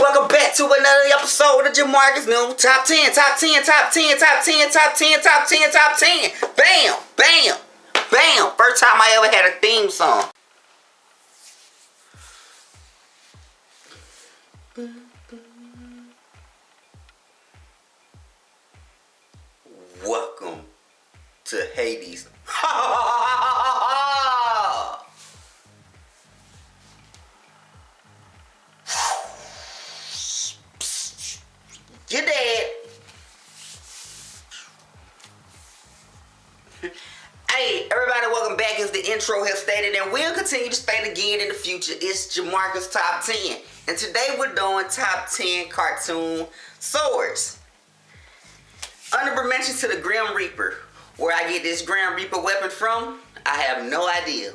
Welcome back to another episode of Jamarcus new top 10, top 10, top 10, top 10, top 10, top 10, top 10. Bam, bam, bam. First time I ever had a theme song. Welcome to Hades. You're dead. Hey, everybody, welcome back. As the intro has stated, and we'll continue to state again in the future, it's Jamarcus Top 10. And today we're doing Top 10 cartoon swords. Honorable mention to the Grim Reaper. Where I get this Grim Reaper weapon from, I have no idea.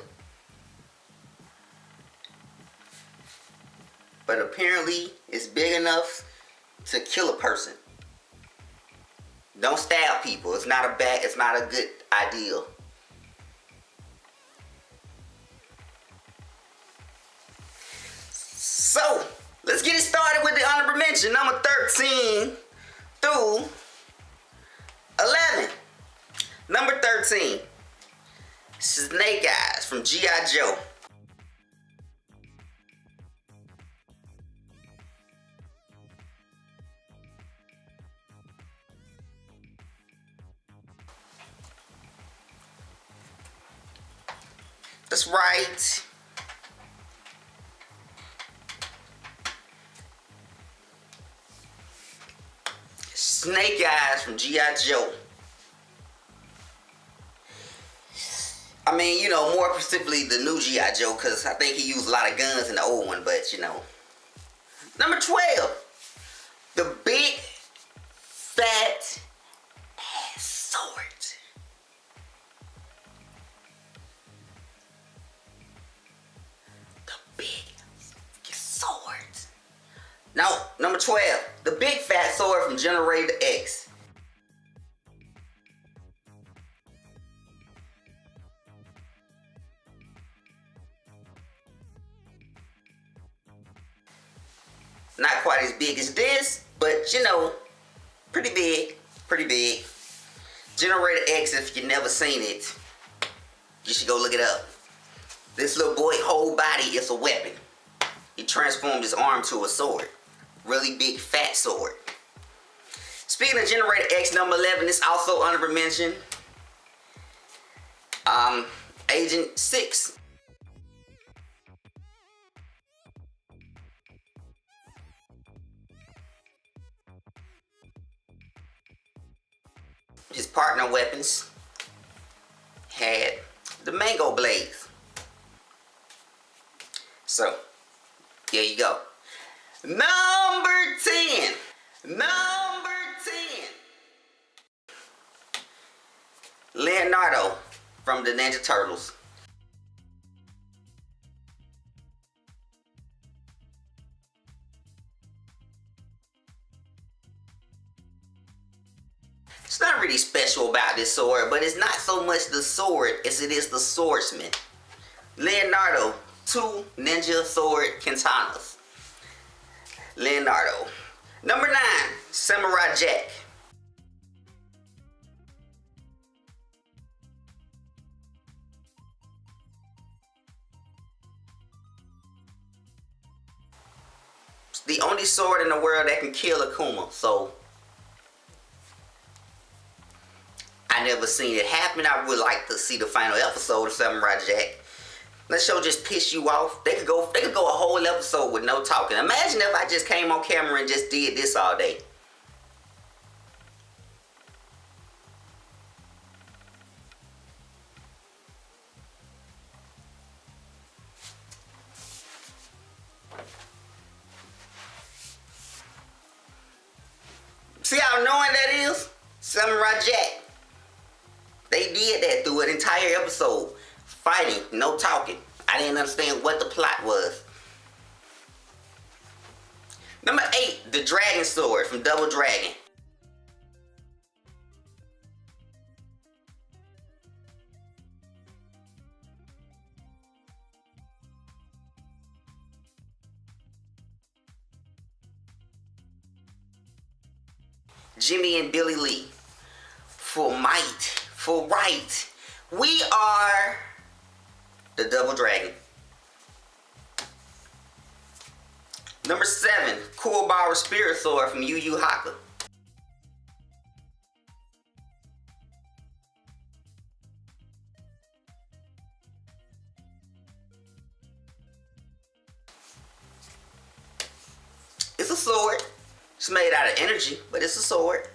But apparently, it's big enough to kill a person. Don't stab people. It's not a good idea. So, let's get it started with the honorable mention. Number 13 through 11. Number 13. Snake Eyes from G.I. Joe. That's right. Snake Eyes from G.I. Joe. I mean, you know, more specifically the new G.I. Joe, because I think he used a lot of guns in the old one, but you know. Number 12. The big, fat ass sword. No, number 12. The big fat sword from Generator X. Not quite as big as this, but you know, pretty big, pretty big. Generator X, if you've never seen it, you should go look it up. This little boy whole body is a weapon. He transformed his arm to a sword. Really big fat sword. Speaking of Generator X, number 11 is also honorable mention. Agent 6. His partner weapons had the mango blades. So, here you go. Number 10. Number 10. Leonardo from the Ninja Turtles. It's not really special about this sword, but it's not so much the sword as it is the swordsman. Leonardo, 2 ninja sword katanas. Leonardo. Number 9, Samurai Jack. It's the only sword in the world that can kill Akuma, so I never seen it happen. I would like to see the final episode of Samurai Jack. That show just piss you off. They could go a whole episode with no talking. Imagine if I just came on camera and just did this all day. See how annoying that is? Samurai Jack. They did that through an entire episode. Fighting, no talking. I didn't understand what the plot was. Number 8, the Dragon Sword from Double Dragon. Jimmy and Billy Lee. For might, for right, we are the Double Dragon. Number 7, Kuwabara Spirit Sword from YuYu Hakusho. It's a sword. It's made out of energy, but it's a sword.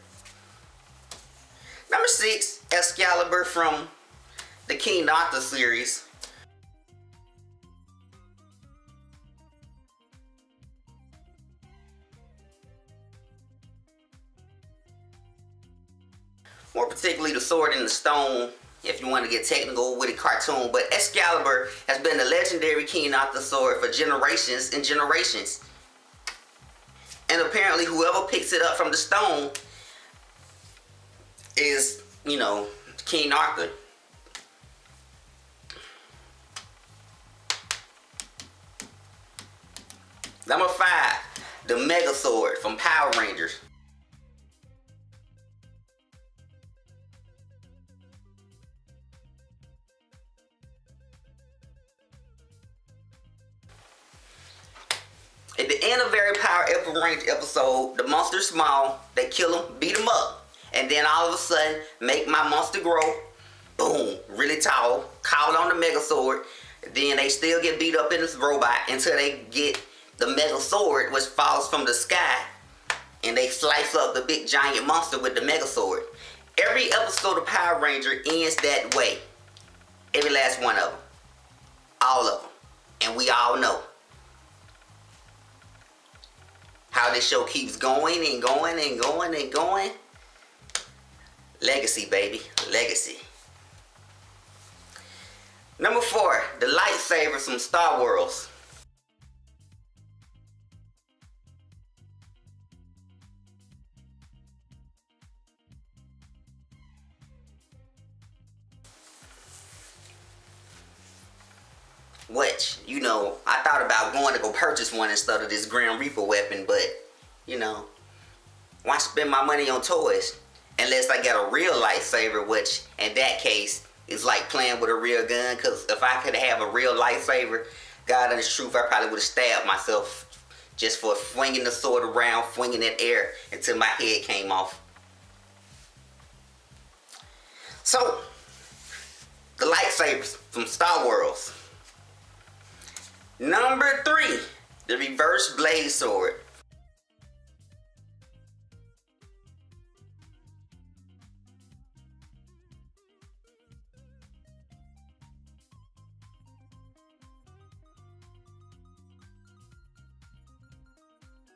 Number 6, Excalibur from the King Arthur series. More particularly the sword in the stone, if you want to get technical with a cartoon. But Excalibur has been the legendary King Arthur sword for generations and generations. And apparently whoever picks it up from the stone is, you know, King Arthur. Number 5, the Megazord from Power Rangers. At the end of every Power Ranger episode, the monster's small, they kill him, beat him up. And then all of a sudden, make my monster grow, boom, really tall, call on the Megazord. Then they still get beat up in this robot until they get the Megazord, which falls from the sky. And they slice up the big giant monster with the Megazord. Every episode of Power Ranger ends that way. Every last one of them. All of them. And we all know how this show keeps going and going and going and going. Legacy, baby. Legacy. Number 4, the lightsabers from Star Wars. Which, you know, I thought about going to go purchase one instead of this Grim Reaper weapon, but, you know, why spend my money on toys? Unless I get a real lightsaber, which, in that case, is like playing with a real gun. Because if I could have a real lightsaber, God honest truth, I probably would have stabbed myself just for swinging the sword around, swinging in air until my head came off. So, the lightsabers from Star Wars. Number 3, the reverse blade sword.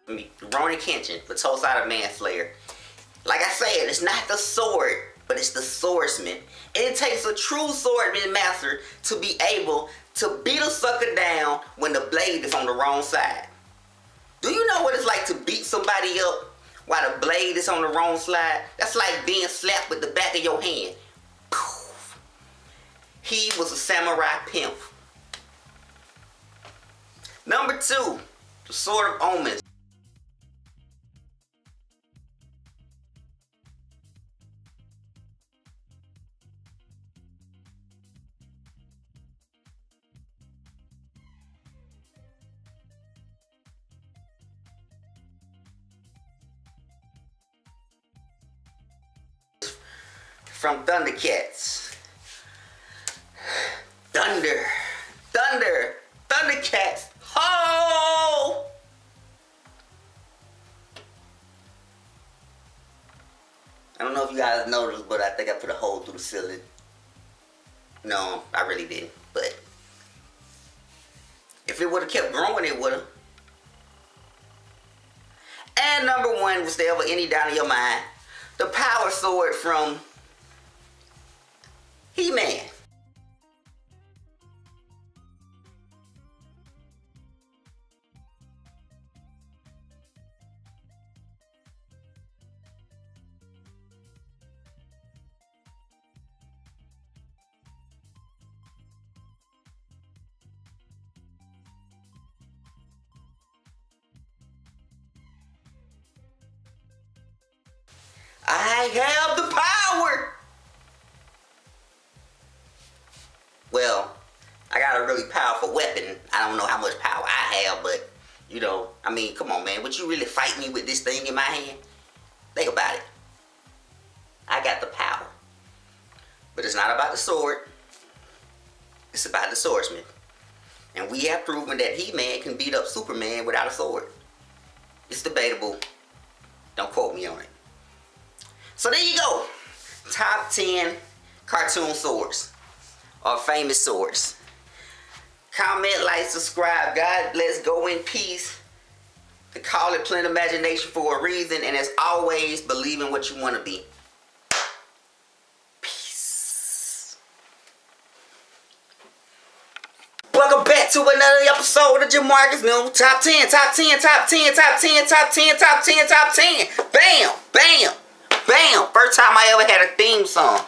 Rurouni Kenshin, the Tosada Manslayer. Like I said, it's not the sword, but it's the swordsman. And it takes a true swordsman master to be able to beat a sucker down when the blade is on the wrong side. Do you know what it's like to beat somebody up while the blade is on the wrong side? That's like being slapped with the back of your hand. Poof. He was a samurai pimp. Number 2, the Sword of Omens. From Thundercats. Thundercats. Ho! I don't know if you guys noticed, but I think I put a hole through the ceiling. No, I really didn't. But if it would have kept growing, it would have. And number 1, was there ever any doubt in your mind? The power sword from He-Man. I have the power. Well, I got a really powerful weapon. I don't know how much power I have, but, you know, I mean, come on, man. Would you really fight me with this thing in my hand? Think about it. I got the power. But it's not about the sword. It's about the swordsman. And we have proven that He-Man can beat up Superman without a sword. It's debatable. Don't quote me on it. So there you go. Top 10 cartoon swords. Or famous swords. Comment, like, subscribe. God bless. Go in peace. To call it Plain Imagination for a reason. And as always, believe in what you want to be. Peace. Welcome back to another episode of Jamarcus. No, top 10, top 10, top 10, top 10, top 10, top 10, top 10. Bam, bam, bam. First time I ever had a theme song.